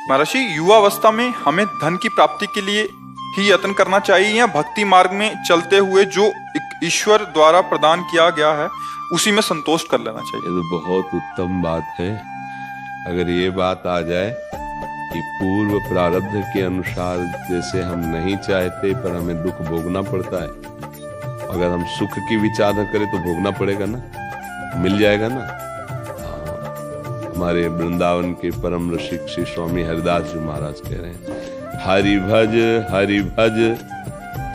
महर्षि, युवावस्था में हमें धन की प्राप्ति के लिए ही यत्न करना चाहिए या भक्ति मार्ग में चलते हुए जो ईश्वर द्वारा प्रदान किया गया है उसी में संतोष कर लेना चाहिए? ये तो बहुत उत्तम बात है। अगर ये बात आ जाए कि पूर्व प्रारब्ध के अनुसार जैसे हम नहीं चाहते पर हमें दुख भोगना पड़ता है, अगर हम सुख की विचार न करें तो भोगना पड़ेगा ना, मिल जाएगा ना। हमारे वृंदावन के परम ऋषि श्री स्वामी हरिदास जी महाराज कह रहे हैं, हरि भज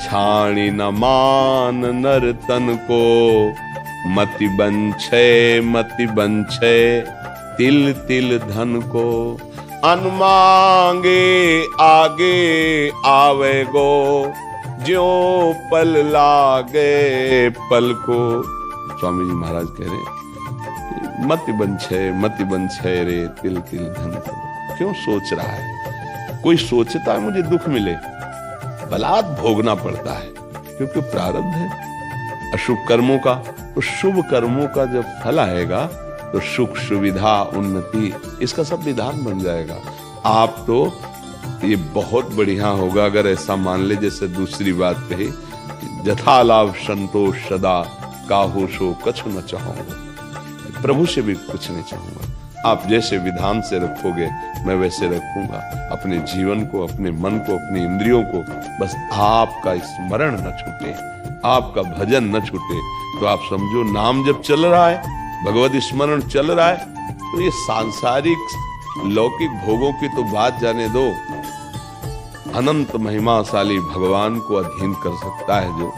छाणी न मान नर तन को, मति बंछे तिल तिल धन को, अनमांगे आगे आवे गो, ज्यो पल लागे पल को। स्वामी जी महाराज कह रहे हैं मति बंछे रे तिल तिल धन को। क्यों सोच रहा है? कोई सोचता है मुझे दुख मिले, बलात् भोगना पड़ता है क्योंकि प्रारब्ध है अशुभ कर्मों का। तो शुभ कर्मों का जब फल आएगा तो सुख सुविधा उन्नति इसका सब विधान बन जाएगा। आप तो ये बहुत बढ़िया होगा अगर ऐसा मान ले, जैसे दूसरी बात कही, जथा लाभ संतोष सदा, काहू सो कछु न चाहूंगा। प्रभु से भी कुछ नहीं चाहूंगा, आप जैसे विधान से रखोगे मैं वैसे रखूंगा अपने जीवन को, अपने मन को, अपनी इंद्रियों को। बस आपका स्मरण न छूटे, आपका भजन न छूटे। तो आप समझो नाम जब चल रहा है, भगवत स्मरण चल रहा है, तो ये सांसारिक लौकिक भोगों की तो बात जाने दो, अनंत महिमाशाली भगवान को अधीन कर सकता है जो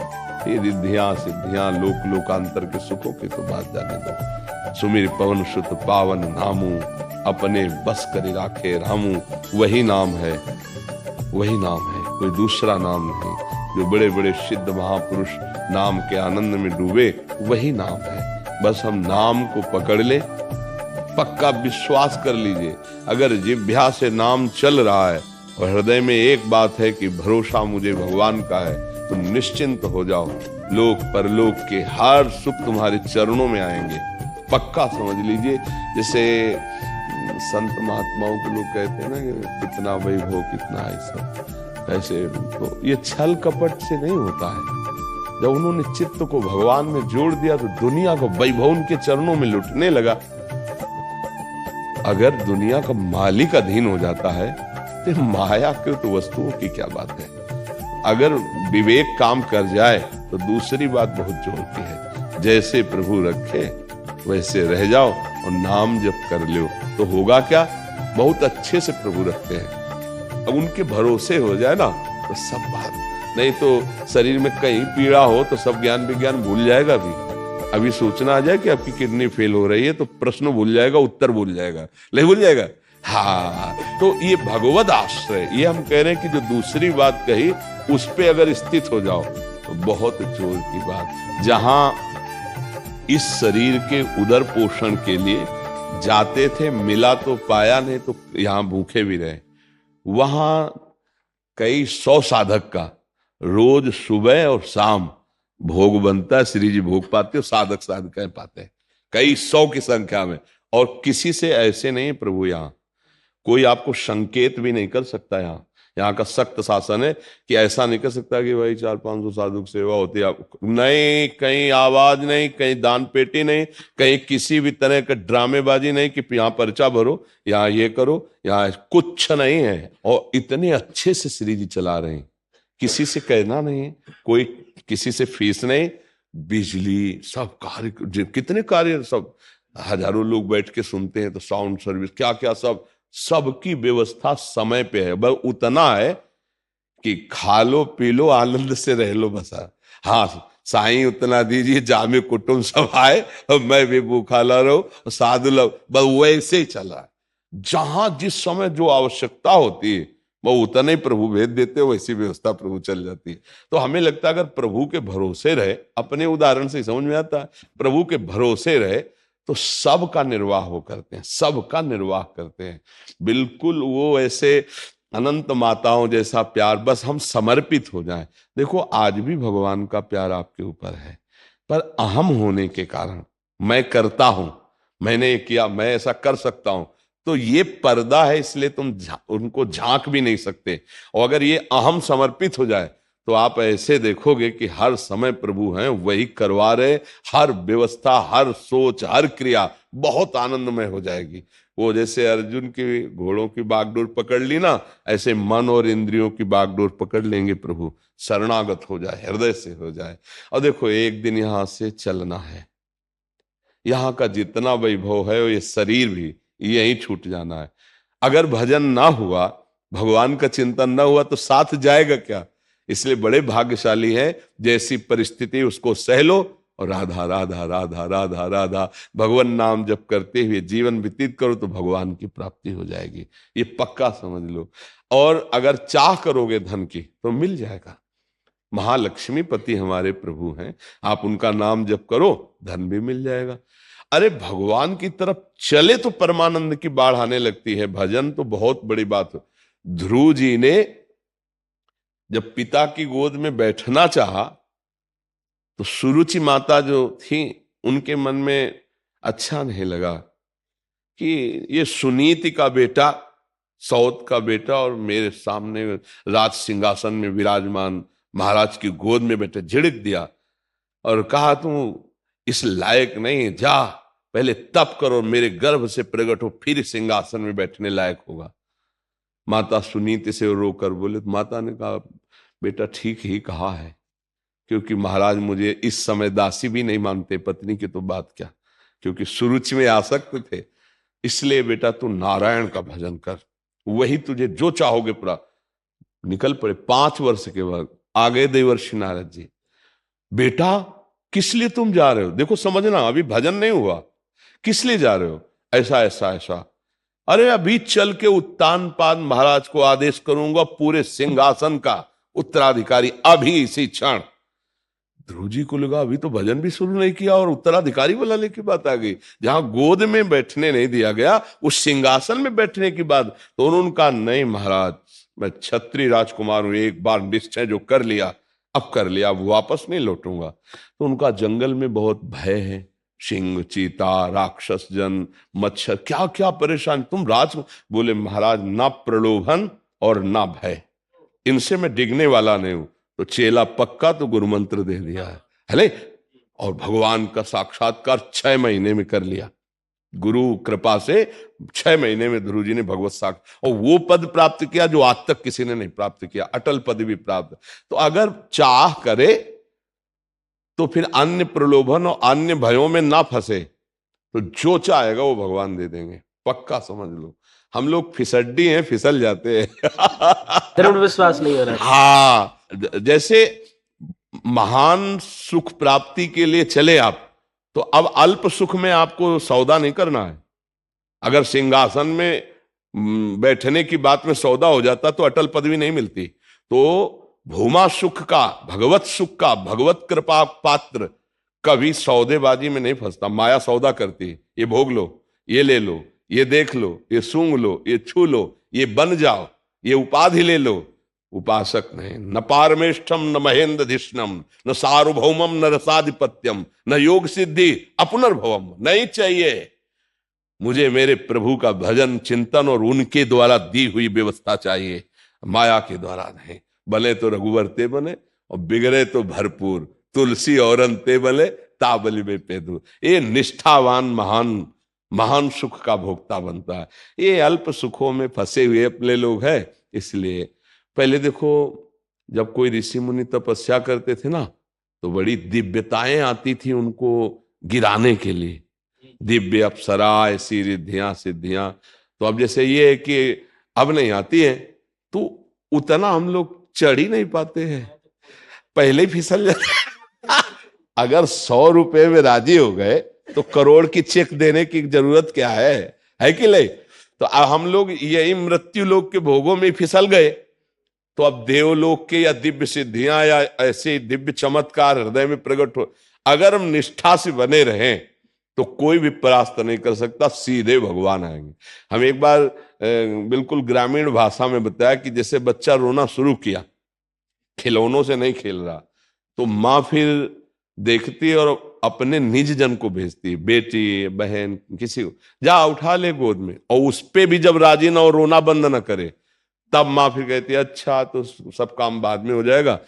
ये रिद्धियां सिद्धियां लोक लोकांतर के सुखों की तो बात जाने दो। सुमिर पवन सुत पावन नामू, अपने बस करी राखे रामू। वही नाम है, वही नाम है, कोई दूसरा नाम नहीं। जो बड़े बड़े सिद्ध महापुरुष नाम के आनंद में डूबे वही नाम है। बस हम नाम को पकड़ ले, पक्का विश्वास कर लीजिए। अगर जिह्वा से नाम चल रहा है और हृदय में एक बात है कि भरोसा मुझे भगवान का है, तुम निश्चिंत हो जाओ। लोक परलोक के हर सुख तुम्हारे चरणों में आएंगे, पक्का समझ लीजिए। जैसे संत महात्माओं को लोग कहते हैं ना कि कितना वैभव कितना है सब, ऐसे तो ये छल कपट से नहीं होता है। जब उन्होंने चित्त को भगवान में जोड़ दिया तो दुनिया को वैभव उनके चरणों में लुटने लगा। अगर दुनिया का मालिक अधीन हो जाता है तो मायाकृत वस्तुओं की क्या बात है। अगर विवेक काम कर जाए तो दूसरी बात बहुत जोड़ती है, जैसे प्रभु रखे वैसे रह जाओ और नाम जप कर लो तो होगा क्या, बहुत अच्छे से प्रभु रखते हैं। अब उनके भरोसे हो जाए ना तो सब बात, नहीं तो शरीर में कहीं पीड़ा हो तो सब ज्ञान विज्ञान भूल जाएगा। भी अभी सूचना आ जाए कि आपकी किडनी फेल हो रही है तो प्रश्न भूल जाएगा, उत्तर भूल जाएगा, नहीं भूल जाएगा। हाँ, तो ये भगवद आश्रय, ये हम कह रहे हैं कि जो दूसरी बात कही उस पे अगर स्थित हो जाओ तो बहुत जोर की बात। जहां इस शरीर के उदर पोषण के लिए जाते थे, मिला तो पाया, नहीं तो यहां भूखे भी रहे। वहां कई 100 साधक का रोज सुबह और शाम भोग बनता है। श्री जी भोग पाते हो, साधक साधक पाते हैं कई 100 की संख्या में। और किसी से ऐसे नहीं प्रभु, यहाँ कोई आपको संकेत भी नहीं कर सकता। यहाँ का सख्त शासन है कि ऐसा नहीं कर सकता कि भाई 400-500 साधु की सेवा होती है। नहीं, कहीं आवाज नहीं, कहीं दान पेटी नहीं, कहीं किसी भी तरह का ड्रामेबाजी नहीं कि यहाँ पर्चा भरो, यहाँ ये करो, यहाँ कुछ नहीं है। और इतने अच्छे से श्री जी चला रहे हैं, किसी से कहना नहीं, कोई किसी से फीस नहीं, बिजली सब कार्य, कितने कार्य, सब हजारों लोग बैठ के सुनते हैं तो साउंड सर्विस क्या क्या सबकी व्यवस्था समय पे है। बस उतना है कि खा लो पी लो आनंद से रह लो बस। हाँ, साईं उतना दीजिए जामे कुटुंब सब आए और मैं भी भूखा ला रहा हूं, साधु लोग, बस वैसे ही चला है। जहां जिस समय जो आवश्यकता होती है वो उतना ही प्रभु भेज देते हो, वैसी व्यवस्था प्रभु चल जाती है। तो हमें लगता है अगर प्रभु के भरोसे रहे, अपने उदाहरण से समझ में आता है, प्रभु के भरोसे रहे तो सबका निर्वाह वो करते हैं, सबका निर्वाह करते हैं। बिल्कुल वो ऐसे अनंत माताओं जैसा प्यार, बस हम समर्पित हो जाएं। देखो आज भी भगवान का प्यार आपके ऊपर है, पर अहम होने के कारण मैं करता हूं, मैंने ये किया, मैं ऐसा कर सकता हूं, तो ये पर्दा है, इसलिए तुम उनको झांक भी नहीं सकते। और अगर ये अहम समर्पित हो जाए तो आप ऐसे देखोगे कि हर समय प्रभु हैं, वही करवा रहे, हर व्यवस्था, हर सोच, हर क्रिया बहुत आनंदमय हो जाएगी। वो जैसे अर्जुन की घोड़ों की बागडोर पकड़ ली ना, ऐसे मन और इंद्रियों की बागडोर पकड़ लेंगे प्रभु, शरणागत हो जाए, हृदय से हो जाए। और देखो एक दिन यहां से चलना है, यहाँ का जितना वैभव है ये शरीर भी यही छूट जाना है। अगर भजन ना हुआ, भगवान का चिंतन ना हुआ तो साथ जाएगा क्या? इसलिए बड़े भाग्यशाली है, जैसी परिस्थिति उसको सह लो और राधा राधा राधा राधा राधा भगवान नाम जप करते हुए जीवन व्यतीत करो तो भगवान की प्राप्ति हो जाएगी, ये पक्का समझ लो। और अगर चाह करोगे धन की तो मिल जाएगा। महालक्ष्मी पति हमारे प्रभु हैं, आप उनका नाम जप करो धन भी मिल जाएगा। अरे भगवान की तरफ चले तो परमानंद की बाढ़ आने लगती है। भजन तो बहुत बड़ी बात है। ध्रुव जी ने जब पिता की गोद में बैठना चाहा तो सुरुचि माता जो थी उनके मन में अच्छा नहीं लगा कि ये सुनीति का बेटा, सौत का बेटा और मेरे सामने राज सिंहासन में विराजमान महाराज की गोद में बैठे। झिड़क दिया और कहा तू इस लायक नहीं, जा पहले तप करो, मेरे गर्भ से प्रकट हो, फिर सिंहासन में बैठने लायक होगा। माता सुनीति से रोकर बोले तो माता ने कहा बेटा ठीक ही कहा है, क्योंकि महाराज मुझे इस समय दासी भी नहीं मानते, पत्नी की तो बात क्या, क्योंकि सुरुचि में आसक्त थे। इसलिए बेटा तू नारायण का भजन कर, वही तुझे जो चाहोगे पूरा। निकल पड़े। 5 वर्ष के बाद आ गए देवर्षि नारद जी। बेटा किस लिए तुम जा रहे हो? देखो समझना, अभी भजन नहीं हुआ, किस लिए जा रहे हो? ऐसा ऐसा ऐसा। अरे अभी चल के उत्तानपाद महाराज को आदेश करूंगा पूरे सिंहासन का उत्तराधिकारी, अभी इसी क्षण। ध्रुव जी को लगा अभी तो भजन भी शुरू नहीं किया और उत्तराधिकारी बुलाने की बात आ गई। जहां गोद में बैठने नहीं दिया गया, उस सिंहासन में बैठने की बात। तो उन्होंने कहा नहीं महाराज, मैं क्षत्रिय राजकुमार हूं, एक बार निश्चय जो कर लिया अब कर लिया, अब वापस नहीं लौटूंगा। तो उनका जंगल में बहुत भय है, सिंह, चीता, राक्षस जन, मच्छर, क्या क्या परेशान। तुम राज बोले महाराज ना प्रलोभन और ना भय, इनसे मैं डिगने वाला नहीं हूं। तो चेला पक्का तो गुरु मंत्र दे दिया है और भगवान का साक्षात्कार 6 महीने में कर लिया। गुरु कृपा से 6 महीने में ध्रुव जी ने भगवत साक्ष और वो पद प्राप्त किया जो आज तक किसी ने नहीं प्राप्त किया, अटल पद भी प्राप्त। तो अगर चाह करे तो फिर अन्य प्रलोभन और अन्य भयों में ना फंसे, तो जो चाहेगा वो भगवान दे देंगे, पक्का समझ लो। हम लोग फिसड्डी हैं, फिसल जाते हैं। दृढ़ विश्वास नहीं हो रहा है। हाँ, जैसे महान सुख प्राप्ति के लिए चले आप, तो अब अल्प सुख में आपको सौदा नहीं करना है। अगर सिंहासन में बैठने की बात में सौदा हो जाता तो अटल पदवी नहीं मिलती। तो भूमा सुख का, भगवत सुख का, भगवत कृपा पात्र कभी सौदेबाजी में नहीं फंसता। माया सौदा करती है, ये भोग लो, ये ले लो, ये देख लो, ये सूंघ लो, ये छू लो, ये बन जाओ, ये उपाधि ले लो। उपासक नहीं। न पारमेष्ठम न महेंद्रधिष्णम न सार्वभौमम न रसाधिपत्यम न योग सिद्धि अपुनर्भवम। नहीं चाहिए मुझे, मेरे प्रभु का भजन चिंतन और उनके द्वारा दी हुई व्यवस्था चाहिए, माया के द्वारा नहीं। बने तो रघुवर ते बने और बिगड़े तो भरपूर, तुलसी औरन ते बले ताबली में पेदू। ये निष्ठावान महान महान सुख का भोक्ता बनता है। ये अल्प सुखों में फंसे हुए अपने लोग हैं। इसलिए पहले देखो, जब कोई ऋषि मुनि तपस्या करते थे ना, तो बड़ी दिव्यताएं आती थी उनको गिराने के लिए, दिव्य अप्सरा, ऐसी रिद्धियां सिद्धियां। तो अब जैसे ये है कि अब नहीं आती है, तो उतना हम लोग चढ़ ही नहीं पाते हैं, पहले ही फिसल जाते। अगर 100 रुपए में राजी हो गए तो करोड़ की चेक देने की जरूरत क्या है कि नहीं? तो अब हम लोग यही मृत्यु लोक के भोगों में फिसल गए। तो अब देवलोक के या दिव्य सिद्धियां या ऐसे दिव्य चमत्कार हृदय में प्रकट हो, अगर हम निष्ठा से बने रहें तो कोई भी परास्त नहीं कर सकता, सीधे भगवान आएंगे। हम एक बार बिल्कुल ग्रामीण भाषा में बताया कि जैसे बच्चा रोना शुरू किया, खिलौनों से नहीं खेल रहा, तो माँ फिर देखती है और अपने निज जन को भेजती है, बेटी बहन किसी को, जा उठा ले गोद में, और उस पे भी जब राजी ना हो, रोना बंद ना करे, तब माँ फिर कहती है अच्छा तो सब काम बाद में हो जाएगा,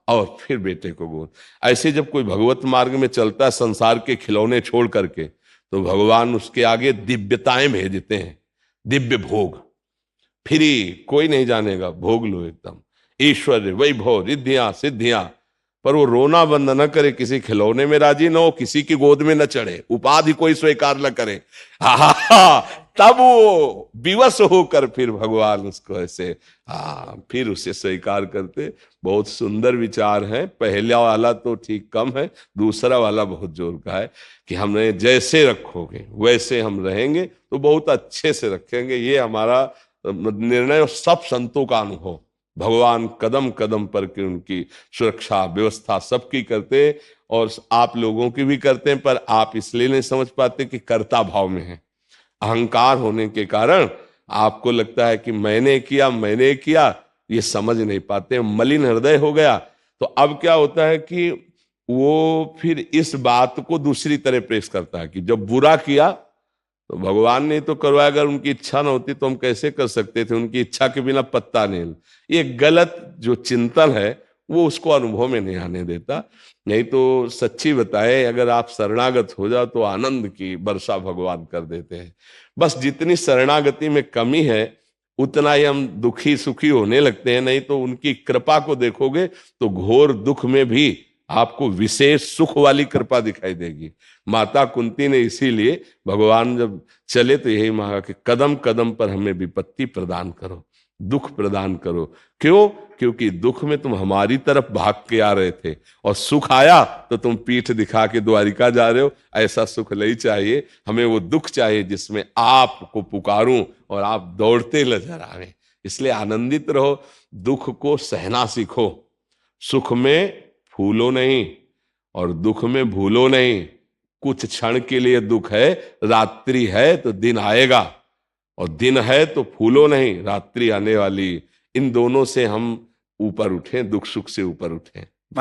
और फिर बेटे को गोद। ऐसे जब कोई भगवत मार्ग में चलता है संसार के खिलौने छोड़ करके, तो भगवान उसके आगे दिव्यताएं भेजते हैं, दिव्य भोग, फ्री, कोई नहीं जानेगा, भोग लो एकदम, ऐश्वर्य वैभव रिद्धियां सिद्धियां, पर वो रोना बंद न करे, किसी खिलौने में राजी न हो, किसी की गोद में न चढ़े, उपाधि कोई स्वीकार न करे, तब वो विवश होकर फिर भगवान उसको ऐसे फिर उसे स्वीकार करते। बहुत सुंदर विचार है। पहला वाला तो ठीक कम है, दूसरा वाला बहुत जोर का है कि हमें जैसे रखोगे वैसे हम रहेंगे, तो बहुत अच्छे से रखेंगे, ये हमारा निर्णय और सब संतों का अनुभव। भगवान कदम कदम पर की उनकी सुरक्षा व्यवस्था सबकी करते, और आप लोगों की भी करते हैं, पर आप इसलिए नहीं समझ पाते कि कर्ता भाव में है, अहंकार होने के कारण आपको लगता है कि मैंने किया, ये समझ नहीं पाते, मलिन हृदय हो गया। तो अब क्या होता है कि वो फिर इस बात को दूसरी तरह पेश करता है कि जब बुरा किया तो भगवान ने तो करवाया, अगर उनकी इच्छा ना होती तो हम कैसे कर सकते थे, उनकी इच्छा के बिना पत्ता नहीं। ये गलत जो चिंतन है वो उसको अनुभव में नहीं आने देता। नहीं तो सच्ची बताए, अगर आप शरणागत हो जाओ तो आनंद की वर्षा भगवान कर देते हैं। बस जितनी शरणागति में कमी है उतना ही हम दुखी सुखी होने लगते हैं। नहीं तो उनकी कृपा को देखोगे तो घोर दुख में भी आपको विशेष सुख वाली कृपा दिखाई देगी। माता कुंती ने इसीलिए भगवान जब चले तो यही मांगा कि कदम कदम पर हमें विपत्ति प्रदान करो, दुख प्रदान करो। क्यों? क्योंकि दुख में तुम हमारी तरफ भाग के आ रहे थे, और सुख आया तो तुम पीठ दिखा के द्वारिका जा रहे हो। ऐसा सुख नहीं चाहिए हमें, वो दुख चाहिए जिसमें आपको पुकारूं और आप दौड़ते नजर आवे। इसलिए आनंदित रहो, दुख को सहना सीखो। सुख में फूलो नहीं और दुख में भूलो नहीं। कुछ क्षण के लिए दुख है, रात्रि है तो दिन आएगा, और दिन है तो फूलो नहीं, रात्रि आने वाली। इन दोनों से हम ऊपर उठें, दुख सुख से ऊपर उठें।